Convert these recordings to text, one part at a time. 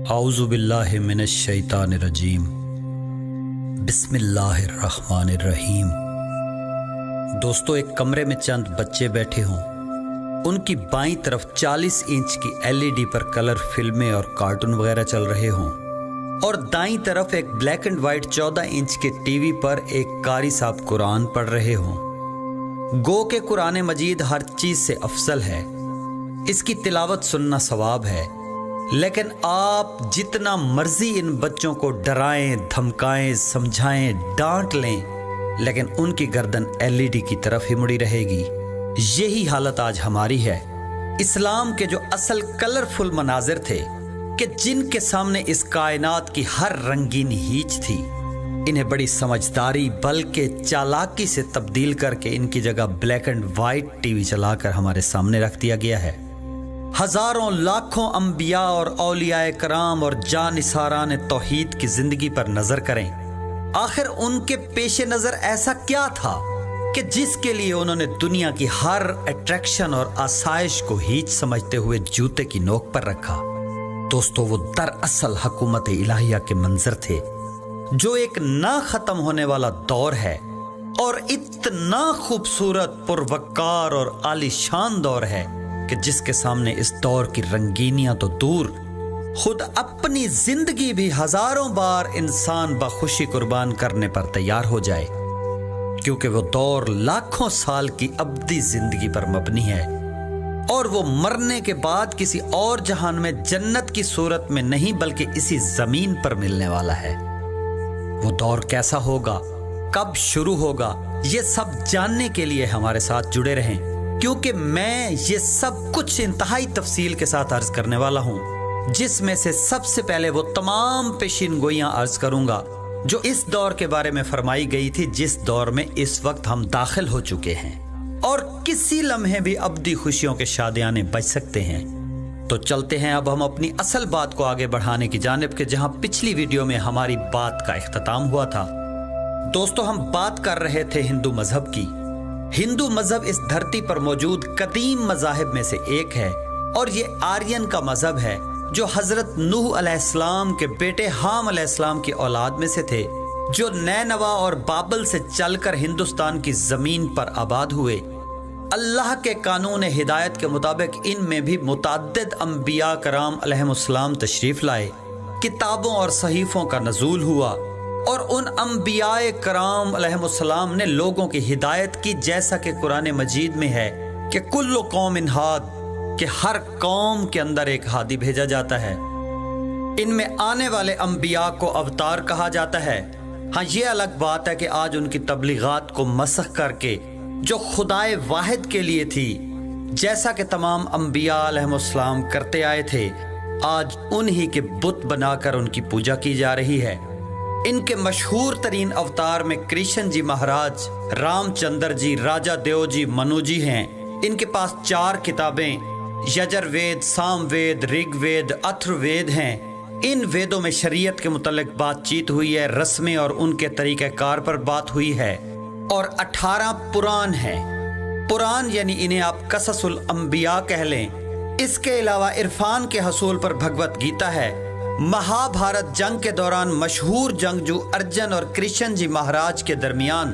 اعوذ باللہ من الشیطان الرجیم بسم اللہ الرحمن الرحیم۔ دوستو، ایک کمرے میں چند بچے بیٹھے ہوں، ان کی بائیں طرف 40 انچ کی LED پر کلر فلمیں اور کارٹون وغیرہ چل رہے ہوں، اور دائیں طرف ایک بلیک اینڈ وائٹ 14 انچ کے ٹی وی پر ایک قاری صاحب قرآن پڑھ رہے ہوں۔ گو کہ قرآن مجید ہر چیز سے افضل ہے، اس کی تلاوت سننا ثواب ہے، لیکن آپ جتنا مرضی ان بچوں کو ڈرائیں، دھمکائیں، سمجھائیں، ڈانٹ لیں، لیکن ان کی گردن LED کی طرف ہی مڑی رہے گی۔ یہی حالت آج ہماری ہے۔ اسلام کے جو اصل کلرفل مناظر تھے کہ جن کے سامنے اس کائنات کی ہر رنگین ہیچ تھی، انہیں بڑی سمجھداری بلکہ چالاکی سے تبدیل کر کے ان کی جگہ black and white T V چلا کر ہمارے سامنے رکھ دیا گیا ہے۔ ہزاروں لاکھوں انبیاء اور اولیاء کرام اور جانثاران توحید کی زندگی پر نظر کریں، آخر ان کے پیش نظر ایسا کیا تھا کہ جس کے لیے انہوں نے دنیا کی ہر اٹریکشن اور آسائش کو ہیچ سمجھتے ہوئے جوتے کی نوک پر رکھا؟ دوستو، وہ دراصل حکومت الہیہ کے منظر تھے، جو ایک نہ ختم ہونے والا دور ہے اور اتنا خوبصورت، پروقار اور عالی شان دور ہے کہ جس کے سامنے اس دور کی رنگینیاں تو دور، خود اپنی زندگی بھی ہزاروں بار انسان بخوشی قربان کرنے پر تیار ہو جائے، کیونکہ وہ دور لاکھوں سال کی ابدی زندگی پر مبنی ہے، اور وہ مرنے کے بعد کسی اور جہان میں جنت کی صورت میں نہیں بلکہ اسی زمین پر ملنے والا ہے۔ وہ دور کیسا ہوگا، کب شروع ہوگا، یہ سب جاننے کے لیے ہمارے ساتھ جڑے رہیں، کیونکہ میں یہ سب کچھ انتہائی تفصیل کے ساتھ عرض کرنے والا ہوں، جس میں سے سب سے پہلے وہ تمام پیشین گوئیاں عرض کروں گا جو اس دور کے بارے میں فرمائی گئی تھی، جس دور میں اس وقت ہم داخل ہو چکے ہیں، اور کسی لمحے بھی ابدی خوشیوں کے شادیانے بچ سکتے ہیں۔ تو چلتے ہیں اب ہم اپنی اصل بات کو آگے بڑھانے کی جانب، کہ جہاں پچھلی ویڈیو میں ہماری بات کا اختتام ہوا تھا۔ دوستو، ہم بات کر رہے تھے ہندو مذہب کی۔ ہندو مذہب اس دھرتی پر موجود قدیم مذاہب میں سے ایک ہے، اور یہ آرین کا مذہب ہے، جو حضرت نوح علیہ السلام کے بیٹے حام علیہ السلام کی اولاد میں سے تھے، جو نینوا اور بابل سے چل کر ہندوستان کی زمین پر آباد ہوئے۔ اللہ کے قانون ہدایت کے مطابق ان میں بھی متعدد انبیاء کرام علیہم السلام تشریف لائے، کتابوں اور صحیفوں کا نزول ہوا، اور ان انبیاء کرام علیہم السلام نے لوگوں کی ہدایت کی، جیسا کہ قرآن مجید میں ہے کہ کل قوم ہاد، کہ ہر قوم کے اندر ایک ہادی بھیجا جاتا ہے۔ ان میں آنے والے انبیاء کو اوتار کہا جاتا ہے۔ ہاں، یہ الگ بات ہے کہ آج ان کی تبلیغات کو مسخ کر کے جو خدائے واحد کے لیے تھی، جیسا کہ تمام انبیاء علیہم السلام کرتے آئے تھے، آج انہی کے بت بنا کر ان کی پوجا کی جا رہی ہے۔ ان کے مشہور ترین اوتار میں کرشن جی مہاراج، رام چندر جی، راجا دیو جی، منو جی ہیں۔ ان کے پاس 4 کتابیں یجر وید، سام وید، رگ وید، اتھر وید ہیں۔ ان ویدوں میں شریعت کے متعلق بات چیت ہوئی ہے، رسمیں اور ان کے طریقہ کار پر بات ہوئی ہے، اور 18 پران ہیں۔ پران یعنی انہیں آپ قصص الانبیاء کہہ لیں۔ اس کے علاوہ عرفان کے حصول پر بھگوت گیتا ہے۔ مہا بھارت جنگ کے دوران مشہور جنگجو ارجن اور کرشن جی مہاراج کے درمیان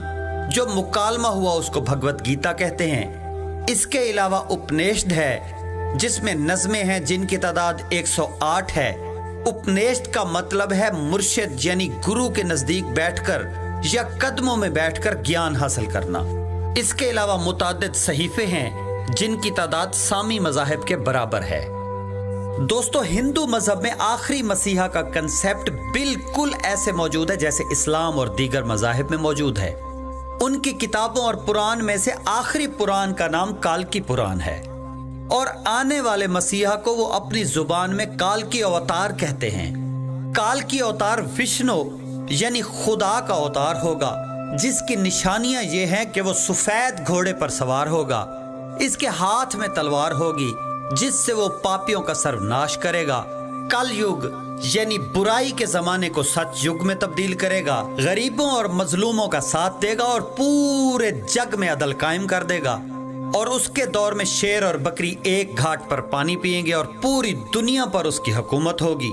جو مکالمہ ہوا، اس کو بھگوت گیتا کہتے ہیں۔ اس کے علاوہ اپنیشد ہے، جس میں نظمیں ہیں جن کی تعداد 108 ہے۔ اپنیشد کا مطلب ہے مرشد، یعنی گرو کے نزدیک بیٹھ کر یا قدموں میں بیٹھ کر گیان حاصل کرنا۔ اس کے علاوہ متعدد صحیفے ہیں جن کی تعداد سامی مذاہب کے برابر ہے۔ دوستو، ہندو مذہب میں آخری مسیحا کا کنسیپٹ بالکل ایسے موجود ہے جیسے اسلام اور دیگر مذاہب میں موجود ہے۔ ان کی کتابوں اور پران میں سے آخری پران کا نام کالکی پران ہے، اور آنے والے مسیحا کو وہ اپنی زبان میں کالکی اوتار کہتے ہیں۔ کالکی اوتار وشنو یعنی خدا کا اوتار ہوگا، جس کی نشانیاں یہ ہیں کہ وہ سفید گھوڑے پر سوار ہوگا، اس کے ہاتھ میں تلوار ہوگی جس سے وہ پاپیوں کا سروناش کرے گا، کل یگ یعنی برائی کے زمانے کو سچ یگ میں تبدیل کرے گا، غریبوں اور مظلوموں کا ساتھ دے گا، اور پورے جگ میں عدل قائم کر دے گا، اور اس کے دور میں شیر اور بکری ایک گھاٹ پر پانی پئیں گے، اور پوری دنیا پر اس کی حکومت ہوگی۔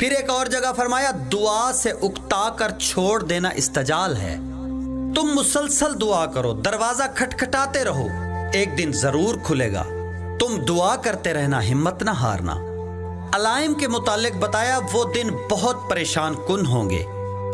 پھر ایک اور جگہ فرمایا دعا سے اکتا کر چھوڑ دینا استجال ہے۔ تم مسلسل دعا کرو، دروازہ کھٹکھٹاتے رہو، ایک دن ضرور کھلے گا۔ تم دعا کرتے رہنا، ہمت نہ ہارنا۔ علائم کے متعلق بتایا وہ دن بہت پریشان کن ہوں گے،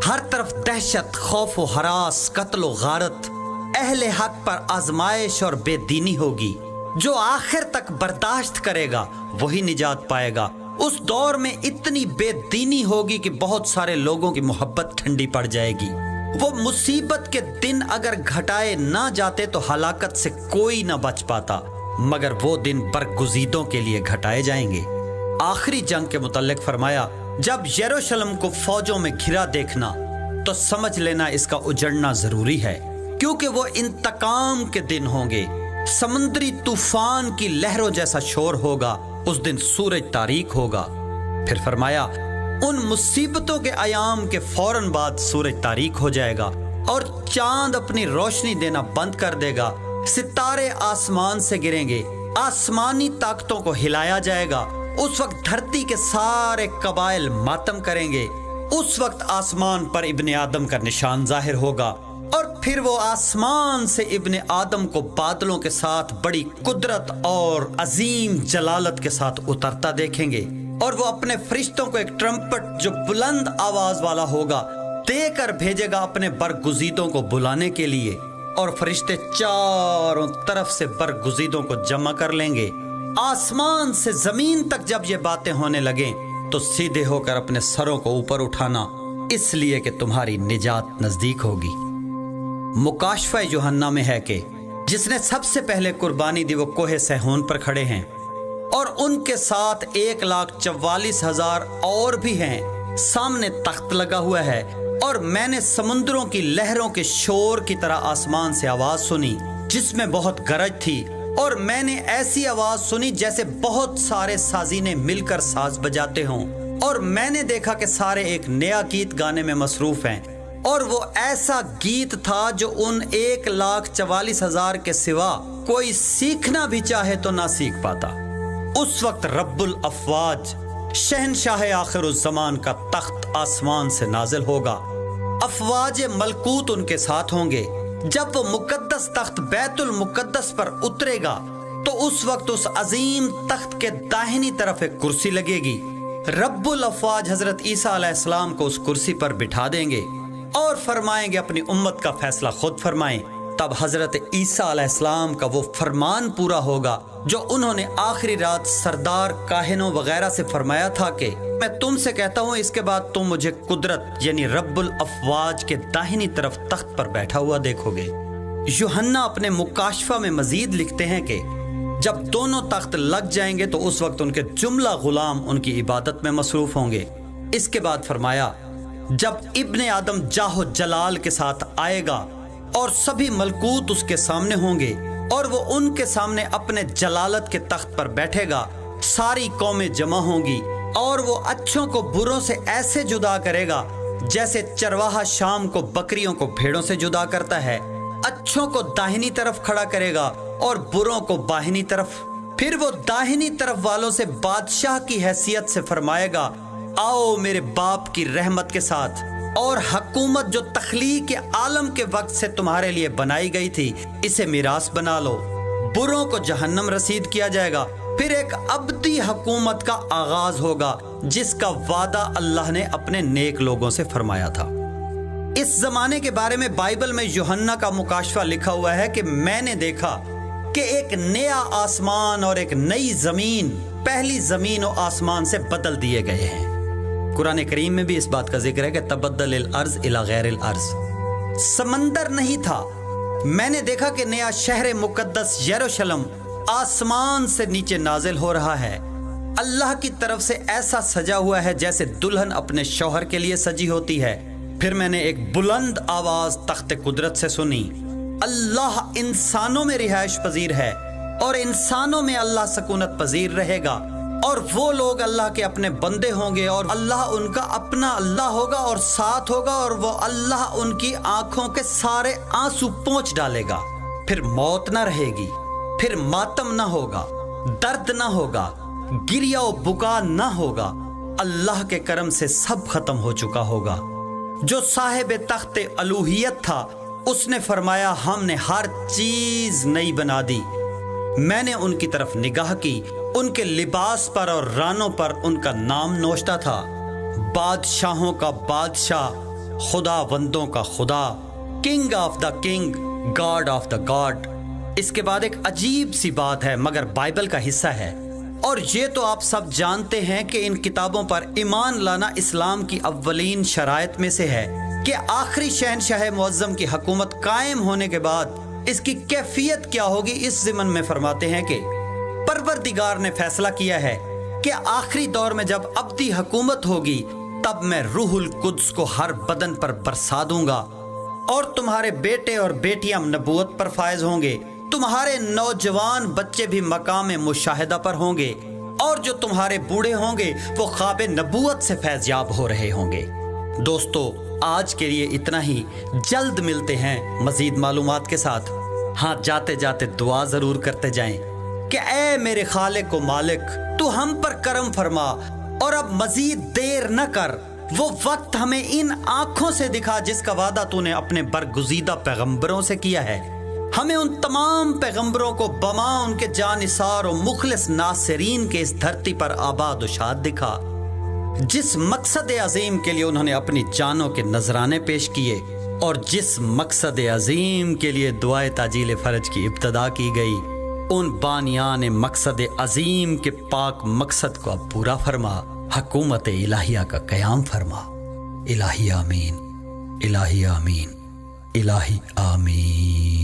ہر طرف دہشت، خوف و ہراس، قتل و غارت، اہل حق پر آزمائش اور بے دینی ہوگی۔ جو آخر تک برداشت کرے گا وہی نجات پائے گا۔ اس دور میں اتنی بے دینی ہوگی کہ بہت سارے لوگوں کی محبت ٹھنڈی پڑ جائے گی۔ وہ مصیبت کے دن اگر گھٹائے نہ جاتے تو ہلاکت سے کوئی نہ بچ پاتا، مگر وہ دن برگزیدوں کے لیے گھٹائے جائیں گے۔ آخری جنگ کے متعلق فرمایا جب یروشلم کو فوجوں میں گھرا دیکھنا تو سمجھ لینا اس کا اجڑنا ضروری ہے، کیونکہ وہ انتقام کے دن ہوں گے۔ سمندری طوفان کی لہروں جیسا شور ہوگا، اس دن سورج تاریک ہوگا۔ پھر فرمایا ان مصیبتوں کے ایام کے فوراً بعد سورج تاریک ہو جائے گا اور چاند اپنی روشنی دینا بند کر دے گا، ستارے آسمان سے گریں گے، آسمانی طاقتوں کو ہلایا جائے گا۔ اس وقت دھرتی کے سارے قبائل ماتم کریں گے۔ اس وقت آسمان پر ابن آدم کا نشان ظاہر ہوگا، اور پھر وہ آسمان سے ابن آدم کو بادلوں کے ساتھ بڑی قدرت اور عظیم جلالت کے ساتھ اترتا دیکھیں گے، اور وہ اپنے فرشتوں کو ایک ٹرمپٹ جو بلند آواز والا ہوگا دے کر بھیجے گا اپنے برگزیدوں کو بلانے کے لیے، اور فرشتے چاروں طرف سے برگزیدوں کو جمع کر لیں گے۔ آسمان سے زمین تک جب یہ باتیں ہونے لگیں تو سیدھے ہو کر اپنے سروں کو اوپر اٹھانا، اس لیے کہ تمہاری نجات نزدیک ہوگی۔ مکاشفہ یوحنا میں ہے کہ جس نے سب سے پہلے قربانی دی وہ کوہ سیہون پر کھڑے ہیں، اور ان کے ساتھ 1,44,000 اور بھی ہیں۔ سامنے تخت لگا ہوا ہے، اور میں نے سمندروں کی لہروں کے شور کی طرح آسمان سے آواز سنی جس میں بہت گرج تھی، اور میں نے ایسی آواز سنی جیسے بہت سارے سازینے مل کر ساز بجاتے ہوں، اور میں نے دیکھا کہ سارے ایک نیا گیت گانے میں مصروف ہیں، اور وہ ایسا گیت تھا جو ان 1,44,000 کے سوا کوئی سیکھنا بھی چاہے تو نہ سیکھ پاتا۔ اس وقت رب الافواج شہنشاہ آخر الزمان کا تخت آسمان سے نازل ہوگا، افواج ملکوت ان کے ساتھ ہوں گے۔ جب وہ مقدس تخت بیت المقدس پر اترے گا تو اس وقت اس عظیم تخت کے داہنی طرف ایک کرسی لگے گی۔ رب الافواج حضرت عیسیٰ علیہ السلام کو اس کرسی پر بٹھا دیں گے اور فرمائیں گے اپنی امت کا فیصلہ خود فرمائیں۔ تب حضرت عیسیٰ علیہ السلام کا وہ فرمان پورا ہوگا جو انہوں نے آخری رات سردار کاہنوں وغیرہ سے فرمایا تھا کہ میں تم سے کہتا ہوں اس کے بعد تم مجھے قدرت یعنی رب الافواج کے داہنی طرف تخت پر بیٹھا ہوا دیکھو گے۔ یوحنا اپنے مکاشفہ میں مزید لکھتے ہیں کہ جب دونوں تخت لگ جائیں گے تو اس وقت ان کے جملہ غلام ان کی عبادت میں مصروف ہوں گے۔ اس کے بعد فرمایا جب ابن آدم جاہ و جلال کے ساتھ آئے گا اور سبھی ملکوت اس کے سامنے ہوں گے، اور وہ ان کے سامنے اپنے جلالت کے تخت پر بیٹھے گا، ساری قومیں جمع ہوں گی، اور وہ اچھوں کو بروں سے ایسے جدا کرے گا جیسے چرواہا شام کو بکریوں کو بھیڑوں سے جدا کرتا ہے۔ اچھوں کو داہنی طرف کھڑا کرے گا اور بروں کو بائیں طرف۔ پھر وہ داہنی طرف والوں سے بادشاہ کی حیثیت سے فرمائے گا آؤ میرے باپ کی رحمت کے ساتھ، اور حکومت جو تخلیق عالم کے وقت سے تمہارے لیے بنائی گئی تھی اسے میراث بنا لو۔ بروں کو جہنم رسید کیا جائے گا۔ پھر ایک ابدی حکومت کا آغاز ہوگا جس کا وعدہ اللہ نے اپنے نیک لوگوں سے فرمایا تھا۔ اس زمانے کے بارے میں بائبل میں یوحنا کا مکاشفہ لکھا ہوا ہے کہ میں نے دیکھا کہ ایک نیا آسمان اور ایک نئی زمین پہلی زمین و آسمان سے بدل دیے گئے ہیں۔ قرآن کریم میں بھی اس بات کا ذکر ہے کہ تبدل الارض الی غیر الارض۔ سمندر نہیں تھا، میں نے دیکھا کہ نیا شہر مقدس یروشلم آسمان سے نیچے نازل ہو رہا ہے، اللہ کی طرف سے ایسا سجا ہوا ہے جیسے دلہن اپنے شوہر کے لیے سجی ہوتی ہے۔ پھر میں نے ایک بلند آواز تخت قدرت سے سنی، اللہ انسانوں میں رہائش پذیر ہے اور انسانوں میں اللہ سکونت پذیر رہے گا، اور وہ لوگ اللہ کے اپنے بندے ہوں گے، اور اللہ ان کا اپنا اللہ ہوگا اور ساتھ ہوگا، اور وہ اللہ ان کی آنکھوں کے سارے آنسو پونچھ ڈالے گا۔ پھر موت نہ رہے گی، پھر ماتم نہ ہوگا، درد نہ ہوگا، گریہ و بکا نہ ہوگا، اللہ کے کرم سے سب ختم ہو چکا ہوگا۔ جو صاحب تخت الوہیت تھا اس نے فرمایا ہم نے ہر چیز نئی بنا دی۔ میں نے ان کی طرف نگاہ کی، ان کے لباس پر اور رانوں پر ان کا نام نوشتہ تھا، بادشاہوں کا بادشاہ، خدا بندوں کا خدا، king of the king, God of the God. اس کے بعد ایک عجیب سی بات ہے مگر بائبل کا حصہ ہے، اور یہ تو آپ سب جانتے ہیں کہ ان کتابوں پر ایمان لانا اسلام کی اولین شرائط میں سے ہے کہ آخری شہنشاہ معظم کی حکومت قائم ہونے کے بعد اس کی کیفیت کیا ہوگی۔ اس ضمن میں فرماتے ہیں کہ پروردگار نے فیصلہ کیا ہے کہ آخری دور میں جب ابدی حکومت ہوگی تب میں روح القدس کو ہر بدن پر برسا دوں گا، اور تمہارے بیٹے اور بیٹیاں نبوت پر فائز ہوں گے، تمہارے نوجوان بچے بھی مقام مشاہدہ پر ہوں گے، اور جو تمہارے بوڑھے ہوں گے وہ خواب نبوت سے فیض یاب ہو رہے ہوں گے۔ دوستو آج کے لیے اتنا ہی، جلد ملتے ہیں مزید معلومات کے ساتھ۔ ہاں جاتے جاتے دعا ضرور کرتے جائیں کہ اے میرے خالق و مالک تو ہم پر کرم فرما، اور اب مزید دیر نہ کر، وہ وقت ہمیں ان آنکھوں سے دکھا جس کا وعدہ تو نے اپنے برگزیدہ پیغمبروں سے کیا ہے۔ ہمیں ان تمام پیغمبروں کو بما ان کے جانثار و مخلص ناصرین کے اس دھرتی پر آباد و شاد دکھا، جس مقصد عظیم کے لیے انہوں نے اپنی جانوں کے نذرانے پیش کیے، اور جس مقصد عظیم کے لیے دعائے تاجیل فرج کی ابتدا کی گئی، ان بانیان مقصد عظیم کے پاک مقصد کو اب پورا فرما، حکومت الہیہ کا قیام فرما۔ الہی آمین، الہی آمین، الہی آمین۔